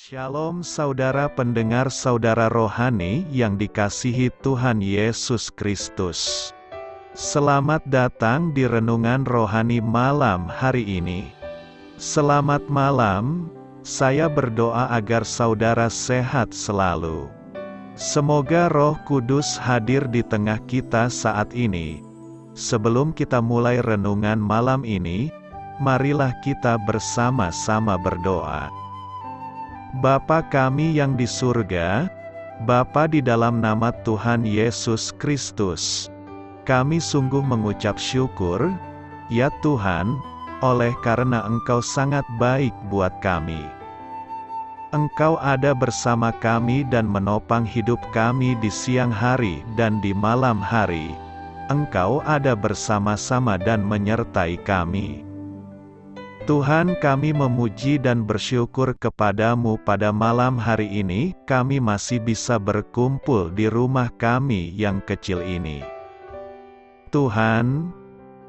Shalom saudara pendengar saudara rohani yang dikasihi Tuhan Yesus Kristus. Selamat datang di Renungan Rohani malam hari ini. Selamat malam, saya berdoa agar saudara sehat selalu. Semoga Roh Kudus hadir di tengah kita saat ini. Sebelum kita mulai renungan malam ini, marilah kita bersama-sama berdoa. Bapa kami yang di surga, Bapa di dalam nama Tuhan Yesus Kristus, kami sungguh mengucap syukur, ya Tuhan, oleh karena Engkau sangat baik buat kami. Engkau ada bersama kami dan menopang hidup kami di siang hari dan di malam hari. Engkau ada bersama-sama dan menyertai kami. Tuhan, kami memuji dan bersyukur kepadamu pada malam hari ini, kami masih bisa berkumpul di rumah kami yang kecil ini. Tuhan,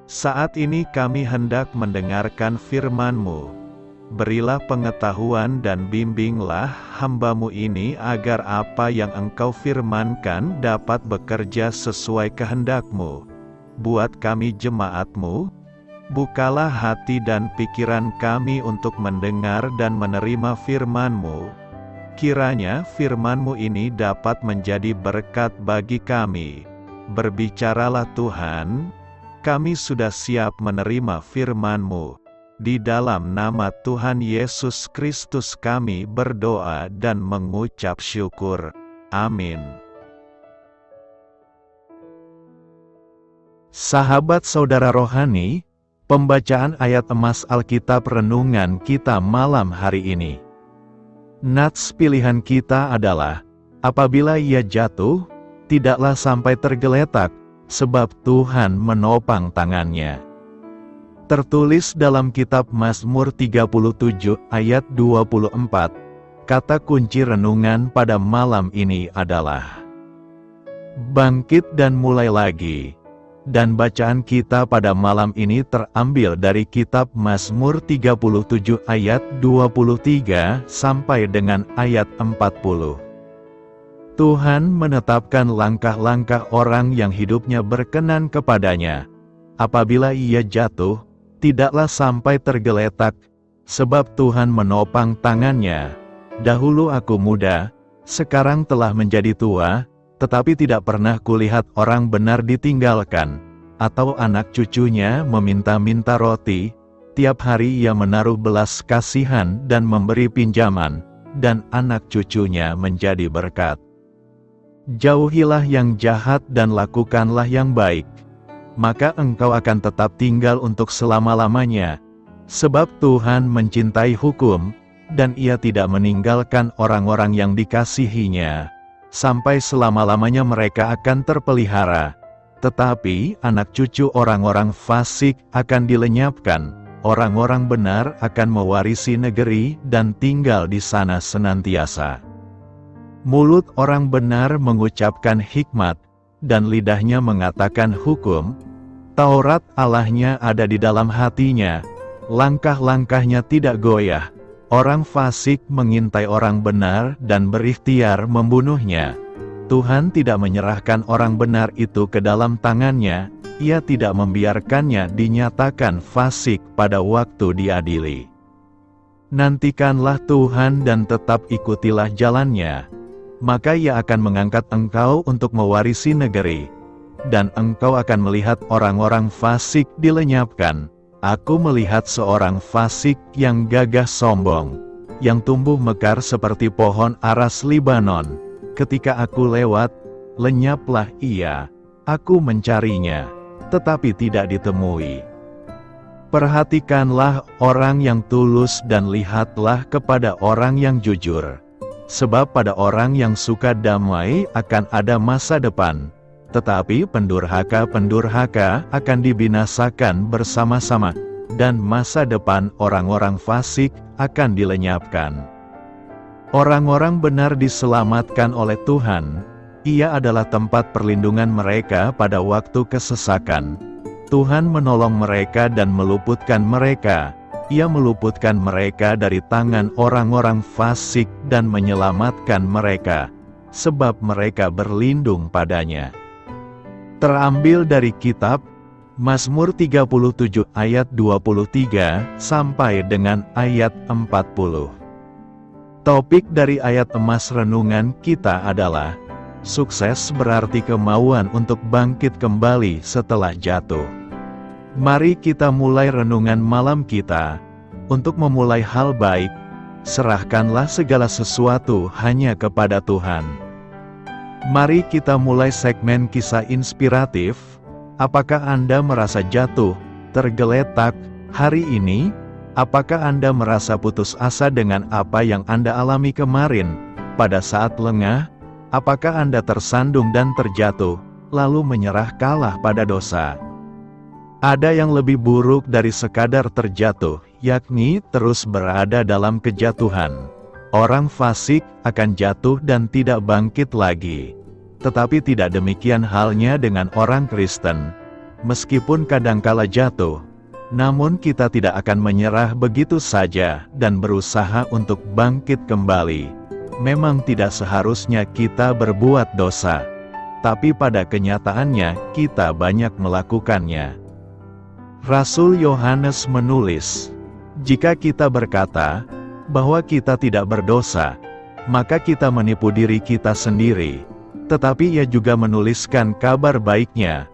saat ini kami hendak mendengarkan firman-Mu. Berilah pengetahuan dan bimbinglah hamba-Mu ini agar apa yang Engkau firmankan dapat bekerja sesuai kehendak-Mu. Buat kami jemaat-Mu, bukalah hati dan pikiran kami untuk mendengar dan menerima firman-Mu. Kiranya firman-Mu ini dapat menjadi berkat bagi kami. Berbicaralah Tuhan, kami sudah siap menerima firman-Mu. Di dalam nama Tuhan Yesus Kristus kami berdoa dan mengucap syukur. Amin. Sahabat saudara rohani, pembacaan ayat emas Alkitab renungan kita malam hari ini. Nats pilihan kita adalah, apabila ia jatuh, tidaklah sampai tergeletak, sebab Tuhan menopang tangannya. Tertulis dalam kitab Mazmur 37 ayat 24, kata kunci renungan pada malam ini adalah, bangkit dan mulai lagi. Dan bacaan kita pada malam ini terambil dari kitab Mazmur 37 ayat 23 sampai dengan ayat 40. Tuhan menetapkan langkah-langkah orang yang hidupnya berkenan kepadanya. Apabila ia jatuh, tidaklah sampai tergeletak, sebab Tuhan menopang tangannya. Dahulu aku muda, sekarang telah menjadi tua, tetapi tidak pernah kulihat orang benar ditinggalkan, atau anak cucunya meminta-minta roti. Tiap hari ia menaruh belas kasihan dan memberi pinjaman, dan anak cucunya menjadi berkat. Jauhilah yang jahat dan lakukanlah yang baik, maka engkau akan tetap tinggal untuk selama-lamanya. Sebab Tuhan mencintai hukum, dan ia tidak meninggalkan orang-orang yang dikasihinya. Sampai selama-lamanya mereka akan terpelihara. Tetapi anak cucu orang-orang fasik akan dilenyapkan. Orang-orang benar akan mewarisi negeri dan tinggal di sana senantiasa. Mulut orang benar mengucapkan hikmat, dan lidahnya mengatakan hukum. Taurat Allahnya ada di dalam hatinya, langkah-langkahnya tidak goyah. Orang fasik mengintai orang benar dan berikhtiar membunuhnya. Tuhan tidak menyerahkan orang benar itu ke dalam tangannya, ia tidak membiarkannya dinyatakan fasik pada waktu diadili. Nantikanlah Tuhan dan tetap ikutilah jalannya, maka ia akan mengangkat engkau untuk mewarisi negeri, dan engkau akan melihat orang-orang fasik dilenyapkan. Aku melihat seorang fasik yang gagah sombong, yang tumbuh mekar seperti pohon aras Libanon. Ketika aku lewat, lenyaplah ia. Aku mencarinya, tetapi tidak ditemui. Perhatikanlah orang yang tulus dan lihatlah kepada orang yang jujur. Sebab pada orang yang suka damai akan ada masa depan. Tetapi pendurhaka-pendurhaka akan dibinasakan bersama-sama, dan masa depan orang-orang fasik akan dilenyapkan. Orang-orang benar diselamatkan oleh Tuhan, ia adalah tempat perlindungan mereka pada waktu kesesakan. Tuhan menolong mereka dan meluputkan mereka, Ia meluputkan mereka dari tangan orang-orang fasik dan menyelamatkan mereka, sebab mereka berlindung padanya. Terambil dari kitab Mazmur 37 ayat 23 sampai dengan ayat 40. Topik dari ayat emas renungan kita adalah, sukses berarti kemauan untuk bangkit kembali setelah jatuh. Mari kita mulai renungan malam kita. Untuk memulai hal baik, serahkanlah segala sesuatu hanya kepada Tuhan. Mari kita mulai segmen kisah inspiratif. Apakah Anda merasa jatuh, tergeletak, hari ini? Apakah Anda merasa putus asa dengan apa yang Anda alami kemarin, pada saat lengah? Apakah Anda tersandung dan terjatuh, lalu menyerah kalah pada dosa? Ada yang lebih buruk dari sekadar terjatuh, yakni terus berada dalam kejatuhan. Orang fasik akan jatuh dan tidak bangkit lagi. Tetapi tidak demikian halnya dengan orang Kristen. Meskipun kadangkala jatuh, namun kita tidak akan menyerah begitu saja dan berusaha untuk bangkit kembali. Memang tidak seharusnya kita berbuat dosa, tapi pada kenyataannya kita banyak melakukannya. Rasul Yohanes menulis, jika kita berkata bahwa kita tidak berdosa, maka kita menipu diri kita sendiri. Tetapi ia juga menuliskan kabar baiknya.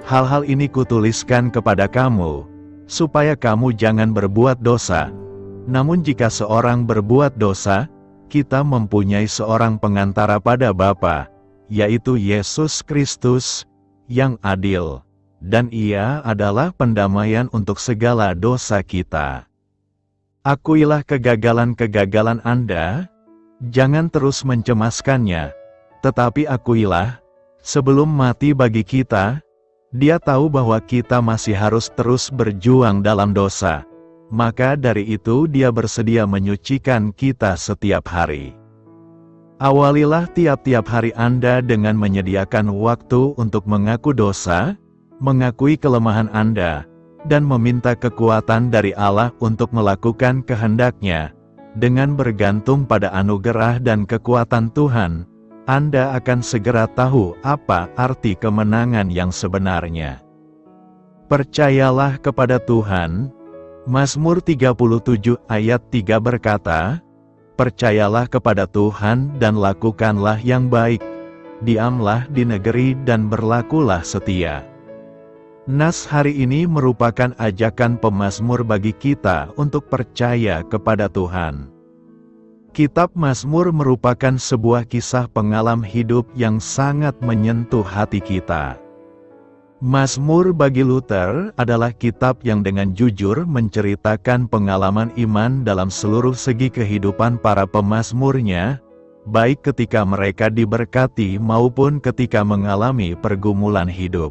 Hal-hal ini kutuliskan kepada kamu, supaya kamu jangan berbuat dosa. Namun jika seorang berbuat dosa, kita mempunyai seorang pengantara pada Bapa, yaitu Yesus Kristus, yang adil. Dan ia adalah pendamaian untuk segala dosa kita. Akuilah kegagalan-kegagalan Anda, jangan terus mencemaskannya, tetapi akuilah, sebelum mati bagi kita, Dia tahu bahwa kita masih harus terus berjuang dalam dosa. Maka dari itu Dia bersedia menyucikan kita setiap hari. Awalilah tiap-tiap hari Anda dengan menyediakan waktu untuk mengaku dosa, mengakui kelemahan Anda, dan meminta kekuatan dari Allah untuk melakukan kehendak-Nya. Dengan bergantung pada anugerah dan kekuatan Tuhan, Anda akan segera tahu apa arti kemenangan yang sebenarnya. Percayalah kepada Tuhan. Mazmur 37 ayat 3 berkata, percayalah kepada Tuhan dan lakukanlah yang baik, diamlah di negeri dan berlakulah setia. Nas hari ini merupakan ajakan pemazmur bagi kita untuk percaya kepada Tuhan. Kitab Mazmur merupakan sebuah kisah pengalaman hidup yang sangat menyentuh hati kita. Mazmur bagi Luther adalah kitab yang dengan jujur menceritakan pengalaman iman dalam seluruh segi kehidupan para pemazmurnya, baik ketika mereka diberkati maupun ketika mengalami pergumulan hidup.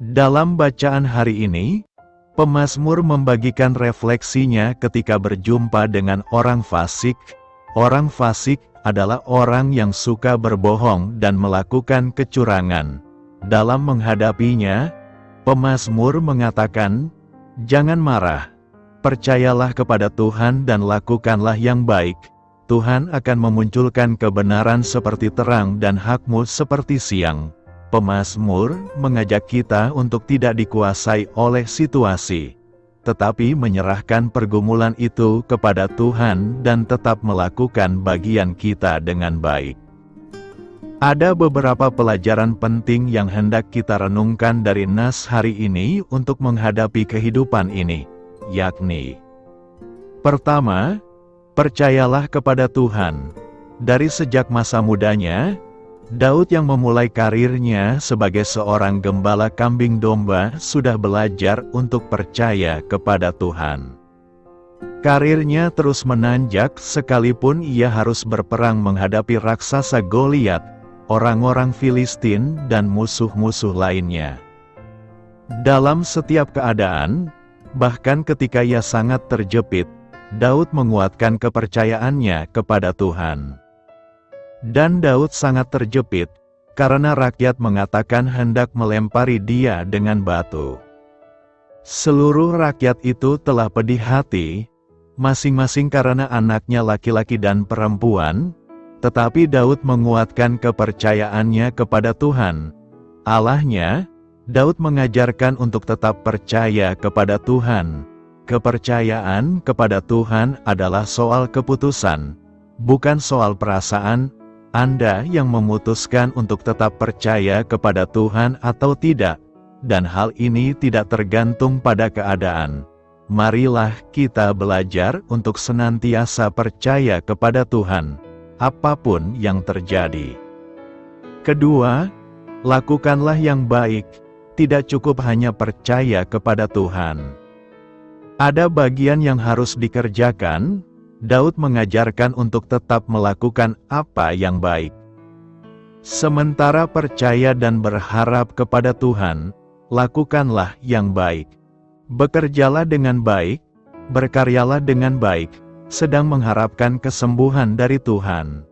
Dalam bacaan hari ini, pemazmur membagikan refleksinya ketika berjumpa dengan orang fasik. Orang fasik adalah orang yang suka berbohong dan melakukan kecurangan. Dalam menghadapinya, pemazmur mengatakan, jangan marah, percayalah kepada Tuhan dan lakukanlah yang baik. Tuhan akan memunculkan kebenaran seperti terang dan hak-Mu seperti siang. Pemazmur mengajak kita untuk tidak dikuasai oleh situasi, tetapi menyerahkan pergumulan itu kepada Tuhan dan tetap melakukan bagian kita dengan baik. Ada beberapa pelajaran penting yang hendak kita renungkan dari nas hari ini untuk menghadapi kehidupan ini, yakni: pertama, percayalah kepada Tuhan. Dari sejak masa mudanya, Daud yang memulai karirnya sebagai seorang gembala kambing domba sudah belajar untuk percaya kepada Tuhan. Karirnya terus menanjak sekalipun ia harus berperang menghadapi raksasa Goliat, orang-orang Filistin dan musuh-musuh lainnya. Dalam setiap keadaan, bahkan ketika ia sangat terjepit, Daud menguatkan kepercayaannya kepada Tuhan. Dan Daud sangat terjepit, karena rakyat mengatakan hendak melempari dia dengan batu. Seluruh rakyat itu telah pedih hati, masing-masing karena anaknya laki-laki dan perempuan, tetapi Daud menguatkan kepercayaannya kepada Tuhan, Allahnya. Daud mengajarkan untuk tetap percaya kepada Tuhan. Kepercayaan kepada Tuhan adalah soal keputusan, bukan soal perasaan. Anda yang memutuskan untuk tetap percaya kepada Tuhan atau tidak, dan hal ini tidak tergantung pada keadaan. Marilah kita belajar untuk senantiasa percaya kepada Tuhan, apapun yang terjadi. Kedua, lakukanlah yang baik. Tidak cukup hanya percaya kepada Tuhan. Ada bagian yang harus dikerjakan. Daud mengajarkan untuk tetap melakukan apa yang baik. Sementara percaya dan berharap kepada Tuhan, lakukanlah yang baik. Bekerjalah dengan baik, berkaryalah dengan baik, sedang mengharapkan kesembuhan dari Tuhan.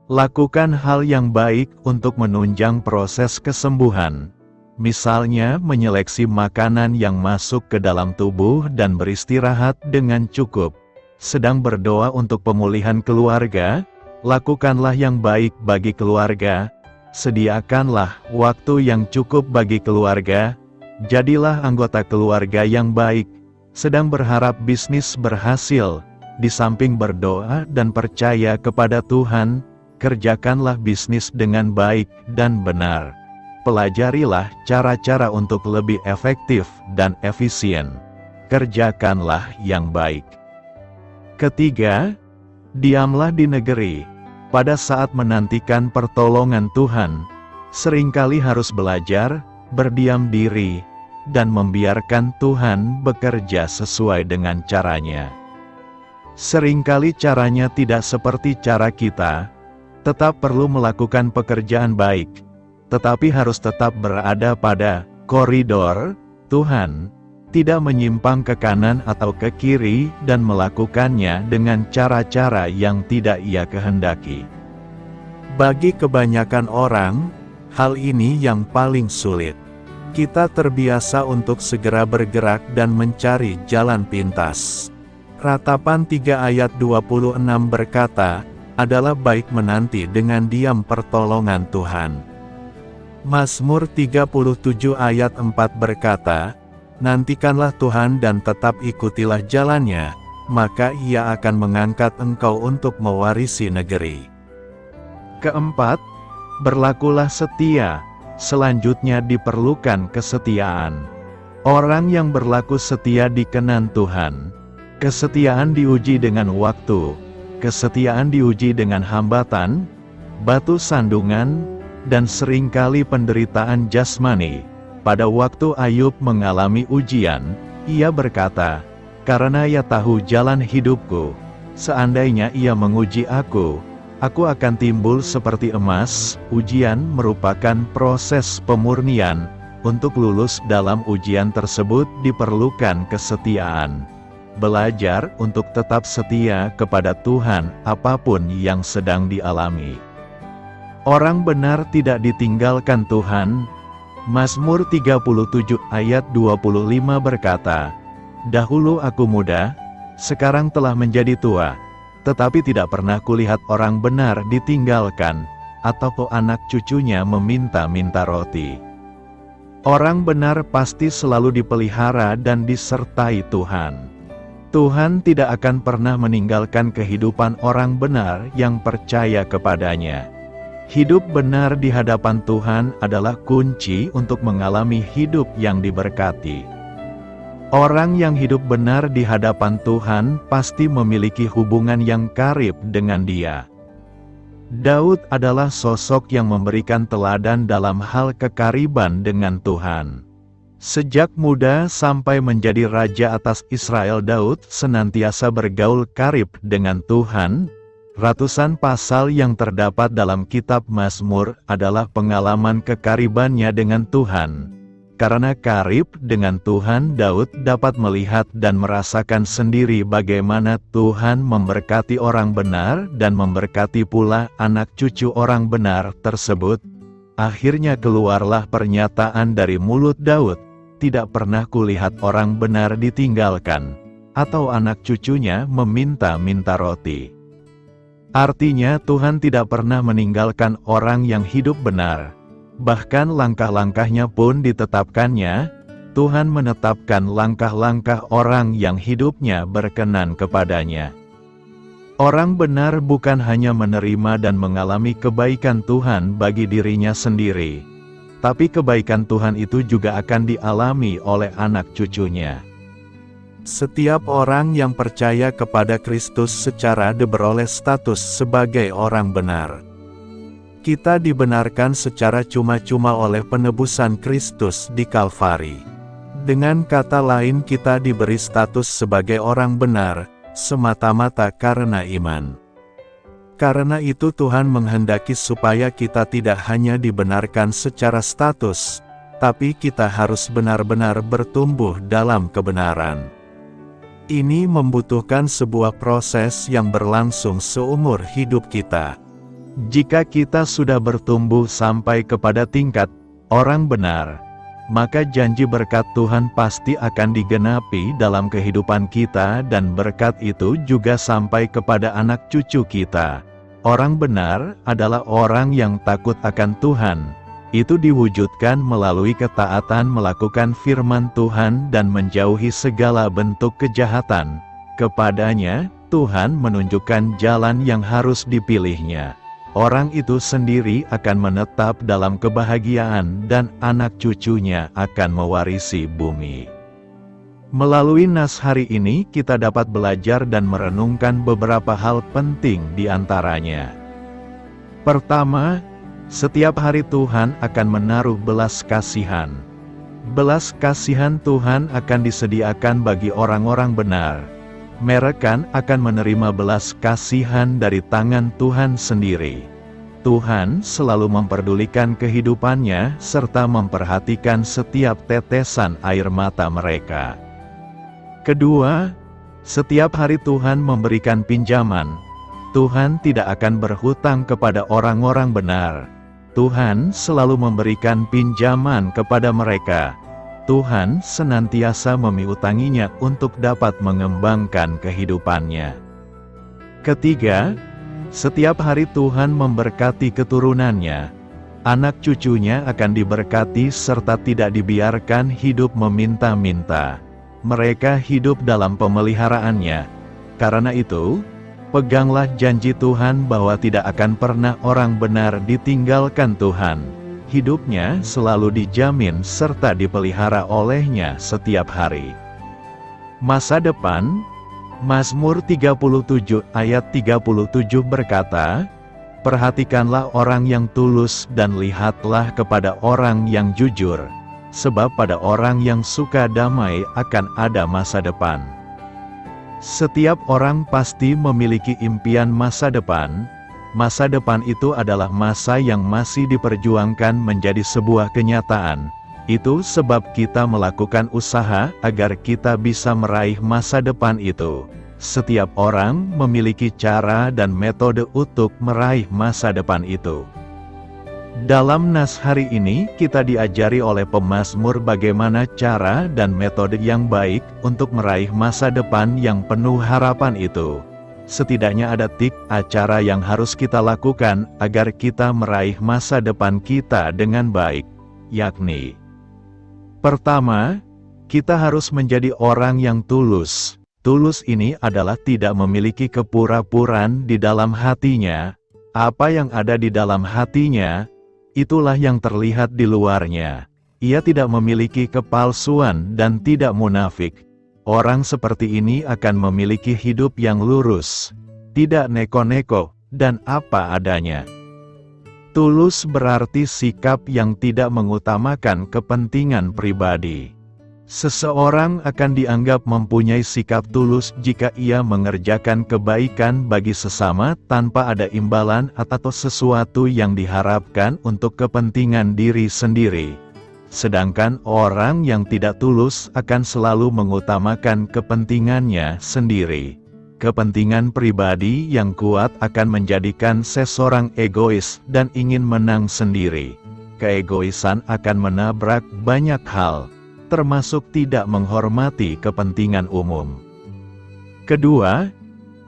Lakukan hal yang baik untuk menunjang proses kesembuhan. Misalnya menyeleksi makanan yang masuk ke dalam tubuh dan beristirahat dengan cukup. Sedang berdoa untuk pemulihan keluarga, lakukanlah yang baik bagi keluarga. Sediakanlah waktu yang cukup bagi keluarga. Jadilah anggota keluarga yang baik. Sedang berharap bisnis berhasil. Di samping berdoa dan percaya kepada Tuhan, kerjakanlah bisnis dengan baik dan benar. Pelajarilah cara-cara untuk lebih efektif dan efisien. Kerjakanlah yang baik. Ketiga, diamlah di negeri. Pada saat menantikan pertolongan Tuhan, seringkali harus belajar, berdiam diri, dan membiarkan Tuhan bekerja sesuai dengan caranya. Seringkali caranya tidak seperti cara kita, tetap perlu melakukan pekerjaan baik, tetapi harus tetap berada pada koridor Tuhan, tidak menyimpang ke kanan atau ke kiri dan melakukannya dengan cara-cara yang tidak Ia kehendaki. Bagi kebanyakan orang, hal ini yang paling sulit. Kita terbiasa untuk segera bergerak dan mencari jalan pintas. Ratapan 3 ayat 26 berkata, adalah baik menanti dengan diam pertolongan Tuhan. Mazmur 37 ayat 4 berkata, nantikanlah Tuhan dan tetap ikutilah jalannya, maka Ia akan mengangkat engkau untuk mewarisi negeri. Keempat, berlakulah setia. Selanjutnya diperlukan kesetiaan. Orang yang berlaku setia dikenan Tuhan. Kesetiaan diuji dengan waktu, kesetiaan diuji dengan hambatan, batu sandungan, dan seringkali penderitaan jasmani. Pada waktu Ayub mengalami ujian, ia berkata, karena Ia tahu jalan hidupku, seandainya Ia menguji aku akan timbul seperti emas. Ujian merupakan proses pemurnian. Untuk lulus dalam ujian tersebut diperlukan kesetiaan. Belajar untuk tetap setia kepada Tuhan apapun yang sedang dialami. Orang benar tidak ditinggalkan Tuhan. Mazmur 37 ayat 25 berkata, dahulu aku muda, sekarang telah menjadi tua, tetapi tidak pernah kulihat orang benar ditinggalkan, atau anak cucunya meminta-minta roti. Orang benar pasti selalu dipelihara dan disertai Tuhan. Tuhan tidak akan pernah meninggalkan kehidupan orang benar yang percaya kepadanya. Hidup benar di hadapan Tuhan adalah kunci untuk mengalami hidup yang diberkati. Orang yang hidup benar di hadapan Tuhan pasti memiliki hubungan yang karib dengan Dia. Daud adalah sosok yang memberikan teladan dalam hal kekariban dengan Tuhan. Sejak muda sampai menjadi raja atas Israel, Daud senantiasa bergaul karib dengan Tuhan. Ratusan pasal yang terdapat dalam kitab Mazmur adalah pengalaman kekaribannya dengan Tuhan. Karena karib dengan Tuhan, Daud dapat melihat dan merasakan sendiri bagaimana Tuhan memberkati orang benar dan memberkati pula anak cucu orang benar tersebut. Akhirnya keluarlah pernyataan dari mulut Daud, tidak pernah kulihat orang benar ditinggalkan, atau anak cucunya meminta-minta roti. Artinya Tuhan tidak pernah meninggalkan orang yang hidup benar. Bahkan langkah-langkahnya pun ditetapkannya. Tuhan menetapkan langkah-langkah orang yang hidupnya berkenan kepadanya. Orang benar bukan hanya menerima dan mengalami kebaikan Tuhan bagi dirinya sendiri, tapi kebaikan Tuhan itu juga akan dialami oleh anak cucunya. Setiap orang yang percaya kepada Kristus secara beroleh status sebagai orang benar. Kita dibenarkan secara cuma-cuma oleh penebusan Kristus di Kalvari. Dengan kata lain, kita diberi status sebagai orang benar, semata-mata karena iman. Karena itu Tuhan menghendaki supaya kita tidak hanya dibenarkan secara status, tapi kita harus benar-benar bertumbuh dalam kebenaran. Ini membutuhkan sebuah proses yang berlangsung seumur hidup kita. Jika kita sudah bertumbuh sampai kepada tingkat orang benar, maka janji berkat Tuhan pasti akan digenapi dalam kehidupan kita dan berkat itu juga sampai kepada anak cucu kita. Orang benar adalah orang yang takut akan Tuhan. Itu diwujudkan melalui ketaatan melakukan firman Tuhan dan menjauhi segala bentuk kejahatan. Kepadanya, Tuhan menunjukkan jalan yang harus dipilihnya. Orang itu sendiri akan menetap dalam kebahagiaan dan anak cucunya akan mewarisi bumi. Melalui nas hari ini kita dapat belajar dan merenungkan beberapa hal penting di antaranya. Pertama, setiap hari Tuhan akan menaruh belas kasihan. Belas kasihan Tuhan akan disediakan bagi orang-orang benar. Mereka akan menerima belas kasihan dari tangan Tuhan sendiri. Tuhan selalu memperdulikan kehidupannya serta memperhatikan setiap tetesan air mata mereka. Kedua, setiap hari Tuhan memberikan pinjaman. Tuhan tidak akan berhutang kepada orang-orang benar. Tuhan selalu memberikan pinjaman kepada mereka. Tuhan senantiasa memiutanginya untuk dapat mengembangkan kehidupannya. Ketiga, setiap hari Tuhan memberkati keturunannya. Anak cucunya akan diberkati serta tidak dibiarkan hidup meminta-minta. Mereka hidup dalam pemeliharaannya. Karena itu, peganglah janji Tuhan bahwa tidak akan pernah orang benar ditinggalkan Tuhan. Hidupnya selalu dijamin serta dipelihara olehnya setiap hari. Masa depan, Mazmur 37 ayat 37 berkata, "Perhatikanlah orang yang tulus dan lihatlah kepada orang yang jujur, sebab pada orang yang suka damai akan ada masa depan." Setiap orang pasti memiliki impian masa depan. Masa depan itu adalah masa yang masih diperjuangkan menjadi sebuah kenyataan. Itu sebab kita melakukan usaha agar kita bisa meraih masa depan itu. Setiap orang memiliki cara dan metode untuk meraih masa depan itu. Dalam nas hari ini, kita diajari oleh pemazmur bagaimana cara dan metode yang baik untuk meraih masa depan yang penuh harapan itu. Setidaknya ada acara yang harus kita lakukan agar kita meraih masa depan kita dengan baik, yakni: pertama, kita harus menjadi orang yang tulus. Tulus ini adalah tidak memiliki kepura-puraan di dalam hatinya. Apa yang ada di dalam hatinya, itulah yang terlihat di luarnya. Ia tidak memiliki kepalsuan dan tidak munafik. Orang seperti ini akan memiliki hidup yang lurus, tidak neko-neko, dan apa adanya. Tulus berarti sikap yang tidak mengutamakan kepentingan pribadi. Seseorang akan dianggap mempunyai sikap tulus jika ia mengerjakan kebaikan bagi sesama tanpa ada imbalan atau sesuatu yang diharapkan untuk kepentingan diri sendiri. Sedangkan orang yang tidak tulus akan selalu mengutamakan kepentingannya sendiri. Kepentingan pribadi yang kuat akan menjadikan seseorang egois dan ingin menang sendiri. Keegoisan akan menabrak banyak hal, termasuk tidak menghormati kepentingan umum. Kedua,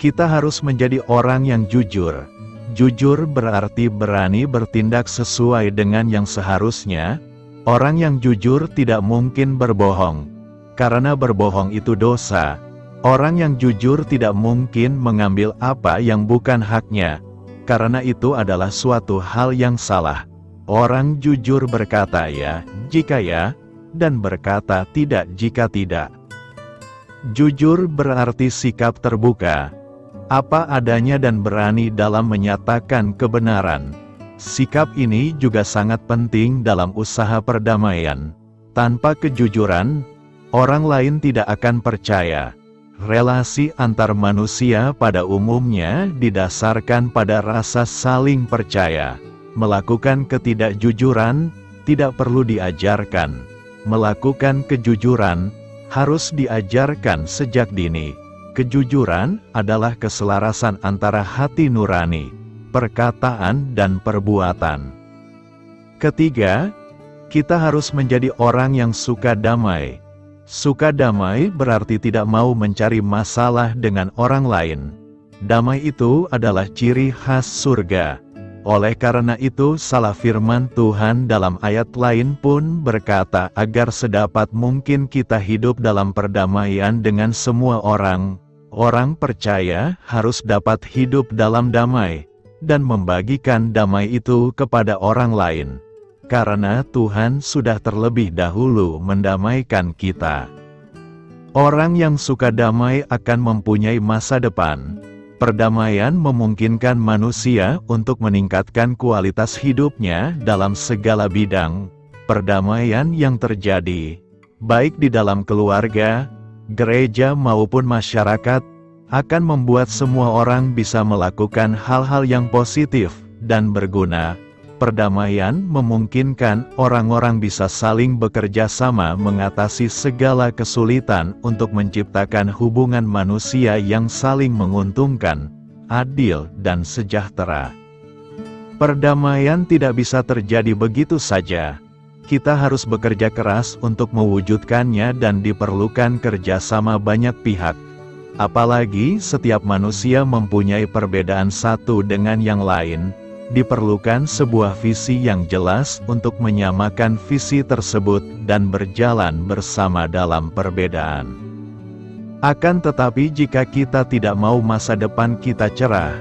kita harus menjadi orang yang jujur. Jujur berarti berani bertindak sesuai dengan yang seharusnya. Orang yang jujur tidak mungkin berbohong, karena berbohong itu dosa. Orang yang jujur tidak mungkin mengambil apa yang bukan haknya, karena itu adalah suatu hal yang salah. Orang jujur berkata ya, jika ya, dan berkata tidak jika tidak. Jujur berarti sikap terbuka, apa adanya dan berani dalam menyatakan kebenaran. Sikap ini juga sangat penting dalam usaha perdamaian. Tanpa kejujuran, orang lain tidak akan percaya. Relasi antar manusia pada umumnya didasarkan pada rasa saling percaya. Melakukan ketidakjujuran tidak perlu diajarkan. Melakukan kejujuran harus diajarkan sejak dini. Kejujuran adalah keselarasan antara hati nurani, perkataan dan perbuatan. Ketiga, kita harus menjadi orang yang suka damai. Suka damai berarti tidak mau mencari masalah dengan orang lain. Damai itu adalah ciri khas surga. Oleh karena itu salah firman Tuhan dalam ayat lain pun berkata agar sedapat mungkin kita hidup dalam perdamaian dengan semua orang. Orang percaya harus dapat hidup dalam damai, dan membagikan damai itu kepada orang lain. Karena Tuhan sudah terlebih dahulu mendamaikan kita. Orang yang suka damai akan mempunyai masa depan. Perdamaian memungkinkan manusia untuk meningkatkan kualitas hidupnya dalam segala bidang. Perdamaian yang terjadi, baik di dalam keluarga, gereja maupun masyarakat, akan membuat semua orang bisa melakukan hal-hal yang positif dan berguna. Perdamaian memungkinkan orang-orang bisa saling bekerja sama mengatasi segala kesulitan untuk menciptakan hubungan manusia yang saling menguntungkan, adil dan sejahtera. Perdamaian tidak bisa terjadi begitu saja. Kita harus bekerja keras untuk mewujudkannya dan diperlukan kerjasama banyak pihak. Apalagi setiap manusia mempunyai perbedaan satu dengan yang lain. Diperlukan sebuah visi yang jelas untuk menyamakan visi tersebut dan berjalan bersama dalam perbedaan. Akan tetapi jika kita tidak mau masa depan kita cerah,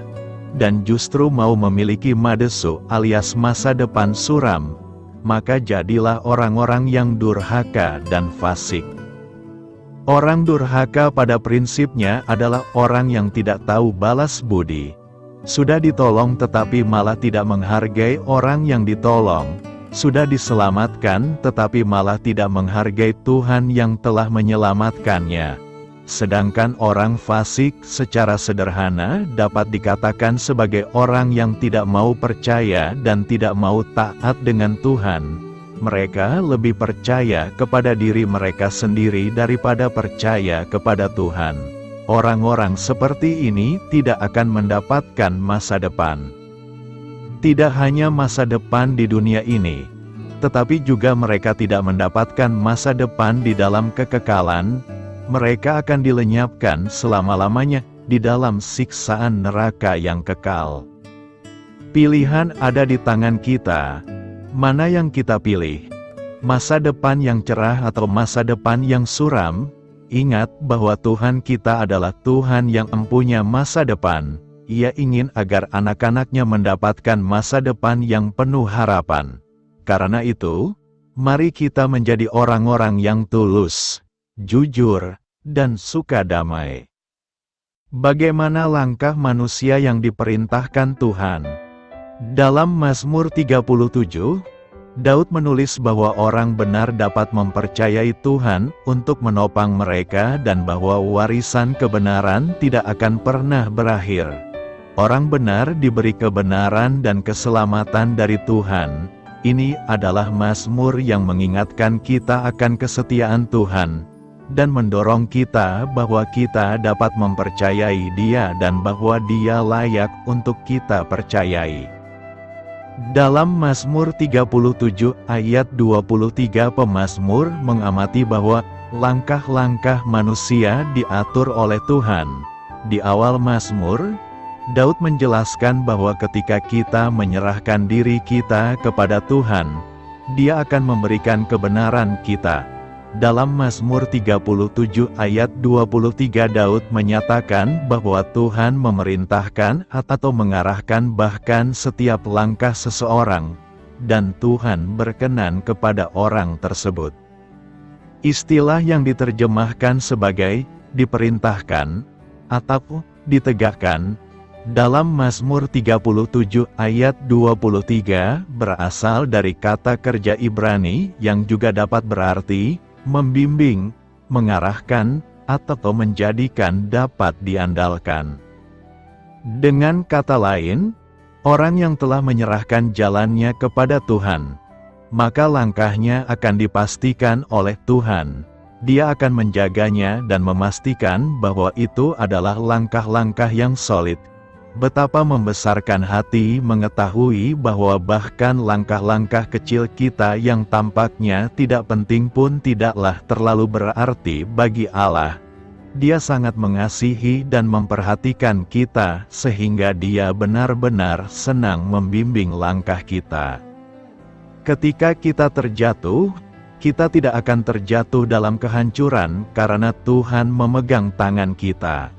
dan justru mau memiliki madesu alias masa depan suram, maka jadilah orang-orang yang durhaka dan fasik. Orang durhaka pada prinsipnya adalah orang yang tidak tahu balas budi. Sudah ditolong tetapi malah tidak menghargai orang yang ditolong. Sudah diselamatkan tetapi malah tidak menghargai Tuhan yang telah menyelamatkannya. Sedangkan orang fasik secara sederhana dapat dikatakan sebagai orang yang tidak mau percaya dan tidak mau taat dengan Tuhan. Mereka lebih percaya kepada diri mereka sendiri daripada percaya kepada Tuhan. Orang-orang seperti ini tidak akan mendapatkan masa depan. Tidak hanya masa depan di dunia ini, tetapi juga mereka tidak mendapatkan masa depan di dalam kekekalan. Mereka akan dilenyapkan selama-lamanya di dalam siksaan neraka yang kekal. Pilihan ada di tangan kita. Mana yang kita pilih? Masa depan yang cerah atau masa depan yang suram? Ingat bahwa Tuhan kita adalah Tuhan yang mempunyai masa depan. Ia ingin agar anak-anaknya mendapatkan masa depan yang penuh harapan. Karena itu, mari kita menjadi orang-orang yang tulus, jujur, dan suka damai. Bagaimana langkah manusia yang diperintahkan Tuhan? Dalam Mazmur 37, Daud menulis bahwa orang benar dapat mempercayai Tuhan untuk menopang mereka dan bahwa warisan kebenaran tidak akan pernah berakhir. Orang benar diberi kebenaran dan keselamatan dari Tuhan. Ini adalah mazmur yang mengingatkan kita akan kesetiaan Tuhan dan mendorong kita bahwa kita dapat mempercayai Dia dan bahwa Dia layak untuk kita percayai. Dalam Mazmur 37 ayat 23 pemazmur mengamati bahwa langkah-langkah manusia diatur oleh Tuhan. Di awal Mazmur, Daud menjelaskan bahwa ketika kita menyerahkan diri kita kepada Tuhan, Dia akan memberikan kebenaran kita. Dalam Mazmur 37 ayat 23 Daud menyatakan bahwa Tuhan memerintahkan atau mengarahkan bahkan setiap langkah seseorang, dan Tuhan berkenan kepada orang tersebut. Istilah yang diterjemahkan sebagai diperintahkan atau ditegakkan dalam Mazmur 37 ayat 23 berasal dari kata kerja Ibrani yang juga dapat berarti membimbing, mengarahkan, atau menjadikan dapat diandalkan. Dengan kata lain, orang yang telah menyerahkan jalannya kepada Tuhan, maka langkahnya akan dipastikan oleh Tuhan. Dia akan menjaganya dan memastikan bahwa itu adalah langkah-langkah yang solid. Betapa membesarkan hati mengetahui bahwa bahkan langkah-langkah kecil kita yang tampaknya tidak penting pun tidaklah terlalu berarti bagi Allah. Dia sangat mengasihi dan memperhatikan kita sehingga Dia benar-benar senang membimbing langkah kita. Ketika kita terjatuh, kita tidak akan terjatuh dalam kehancuran karena Tuhan memegang tangan kita.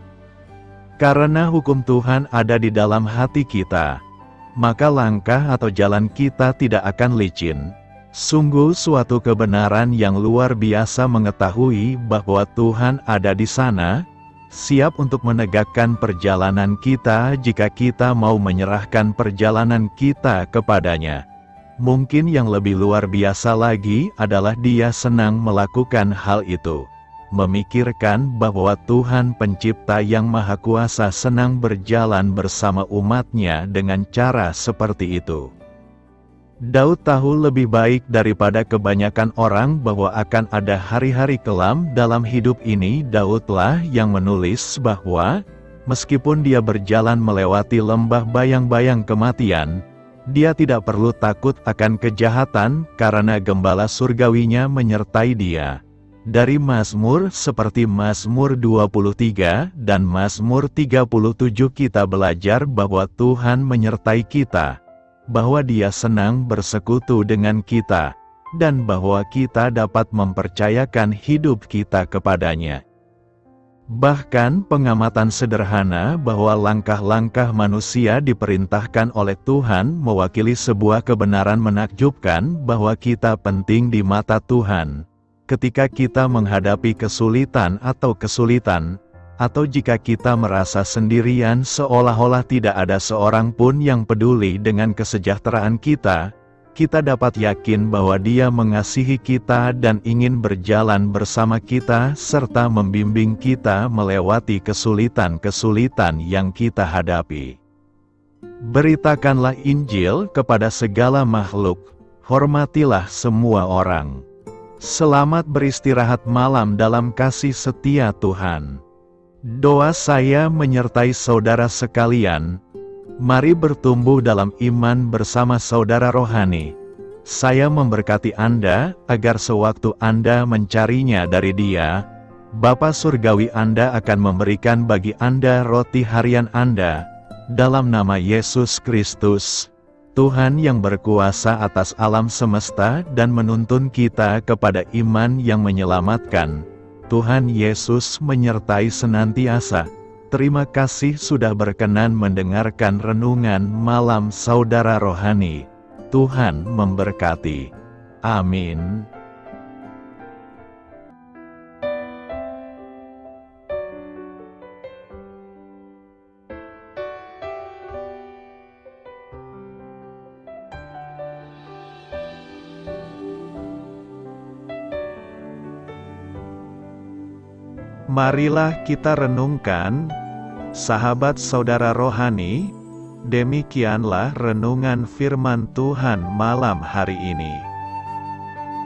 Karena hukum Tuhan ada di dalam hati kita, maka langkah atau jalan kita tidak akan licin. Sungguh suatu kebenaran yang luar biasa mengetahui bahwa Tuhan ada di sana, siap untuk menegakkan perjalanan kita jika kita mau menyerahkan perjalanan kita kepadanya. Mungkin yang lebih luar biasa lagi adalah Dia senang melakukan hal itu. Memikirkan bahwa Tuhan Pencipta yang Maha Kuasa senang berjalan bersama umatnya dengan cara seperti itu. Daud tahu lebih baik daripada kebanyakan orang bahwa akan ada hari-hari kelam dalam hidup ini. Daudlah yang menulis bahwa, meskipun dia berjalan melewati lembah bayang-bayang kematian, dia tidak perlu takut akan kejahatan karena gembala surgawinya menyertai dia. Dari Mazmur seperti Mazmur 23 dan Mazmur 37 kita belajar bahwa Tuhan menyertai kita, bahwa Dia senang bersekutu dengan kita, dan bahwa kita dapat mempercayakan hidup kita kepadanya. Bahkan pengamatan sederhana bahwa langkah-langkah manusia diperintahkan oleh Tuhan mewakili sebuah kebenaran menakjubkan bahwa kita penting di mata Tuhan. Ketika kita menghadapi kesulitan, atau jika kita merasa sendirian seolah-olah tidak ada seorang pun yang peduli dengan kesejahteraan kita, kita dapat yakin bahwa Dia mengasihi kita dan ingin berjalan bersama kita serta membimbing kita melewati kesulitan-kesulitan yang kita hadapi. Beritakanlah Injil kepada segala makhluk, hormatilah semua orang. Selamat beristirahat malam dalam kasih setia Tuhan. Doa saya menyertai saudara sekalian. Mari bertumbuh dalam iman bersama saudara rohani. Saya memberkati Anda agar sewaktu Anda mencarinya dari Dia, Bapa Surgawi Anda akan memberikan bagi Anda roti harian Anda. Dalam nama Yesus Kristus, Tuhan yang berkuasa atas alam semesta dan menuntun kita kepada iman yang menyelamatkan, Tuhan Yesus menyertai senantiasa. Terima kasih sudah berkenan mendengarkan renungan malam saudara rohani. Tuhan memberkati. Amin. Marilah kita renungkan, sahabat saudara rohani, demikianlah renungan firman Tuhan malam hari ini.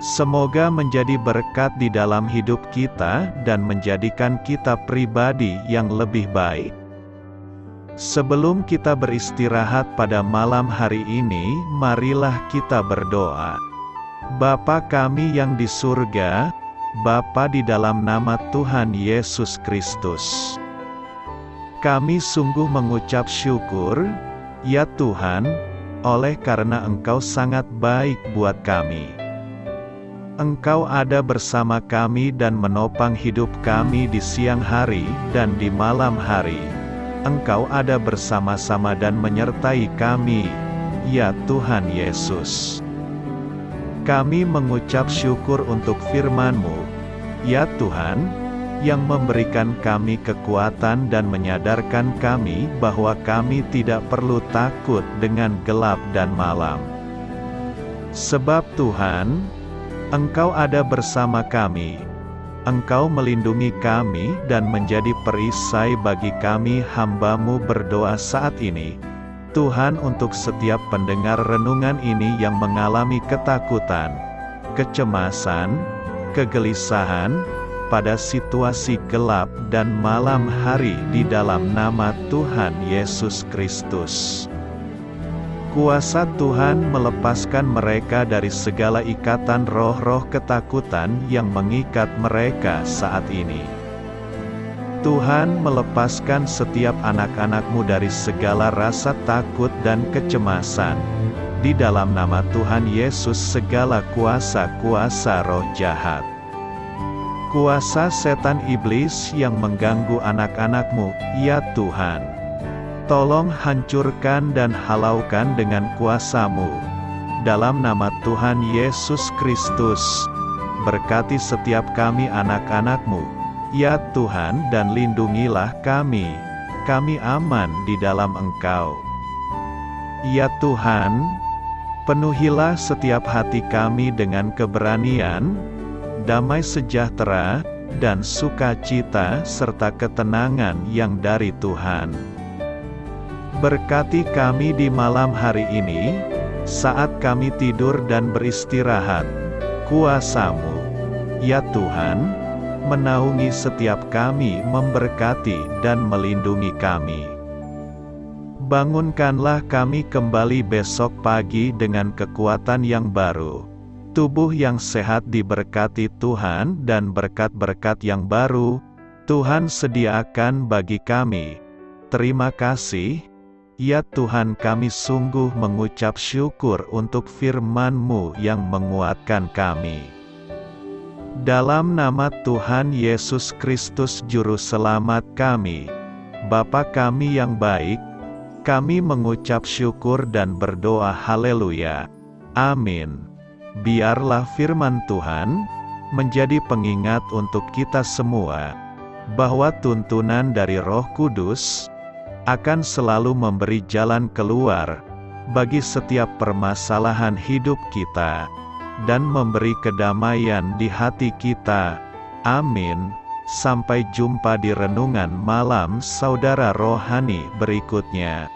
Semoga menjadi berkat di dalam hidup kita dan menjadikan kita pribadi yang lebih baik. Sebelum kita beristirahat pada malam hari ini, marilah kita berdoa. Bapa kami yang di surga, Bapa di dalam nama Tuhan Yesus Kristus, kami sungguh mengucap syukur, ya Tuhan, oleh karena Engkau sangat baik buat kami. Engkau ada bersama kami dan menopang hidup kami di siang hari dan di malam hari. Engkau ada bersama-sama dan menyertai kami, ya Tuhan Yesus. Kami mengucap syukur untuk firman-Mu, ya Tuhan, yang memberikan kami kekuatan dan menyadarkan kami bahwa kami tidak perlu takut dengan gelap dan malam. Sebab Tuhan, Engkau ada bersama kami. Engkau melindungi kami dan menjadi perisai bagi kami hamba-Mu berdoa saat ini. Tuhan, untuk setiap pendengar renungan ini yang mengalami ketakutan, kecemasan, kegelisahan, pada situasi gelap dan malam hari di dalam nama Tuhan Yesus Kristus. Kuasa Tuhan melepaskan mereka dari segala ikatan roh-roh ketakutan yang mengikat mereka saat ini. Tuhan melepaskan setiap anak-anak-Mu dari segala rasa takut dan kecemasan. Di dalam nama Tuhan Yesus segala kuasa-kuasa roh jahat, kuasa setan iblis yang mengganggu anak-anak-Mu, ya Tuhan, tolong hancurkan dan halaukan dengan kuasa-Mu. Dalam nama Tuhan Yesus Kristus, berkati setiap kami anak-anak-Mu, ya Tuhan, dan lindungilah kami. Kami aman di dalam Engkau. Ya Tuhan, penuhilah setiap hati kami dengan keberanian, damai sejahtera, dan sukacita serta ketenangan yang dari Tuhan. Berkati kami di malam hari ini, saat kami tidur dan beristirahat. Kuasa-Mu, ya Tuhan, menaungi setiap kami, memberkati dan melindungi kami. Bangunkanlah kami kembali besok pagi dengan kekuatan yang baru. Tubuh yang sehat diberkati Tuhan dan berkat-berkat yang baru, Tuhan sediakan bagi kami. Terima kasih, ya Tuhan, kami sungguh mengucap syukur untuk firman-Mu yang menguatkan kami. Dalam nama Tuhan Yesus Kristus Juru Selamat kami, Bapa kami yang baik, kami mengucap syukur dan berdoa haleluya. Amin. Biarlah firman Tuhan menjadi pengingat untuk kita semua, bahwa tuntunan dari Roh Kudus akan selalu memberi jalan keluar bagi setiap permasalahan hidup kita, dan memberi kedamaian di hati kita. Amin. Sampai jumpa di renungan malam saudara rohani berikutnya.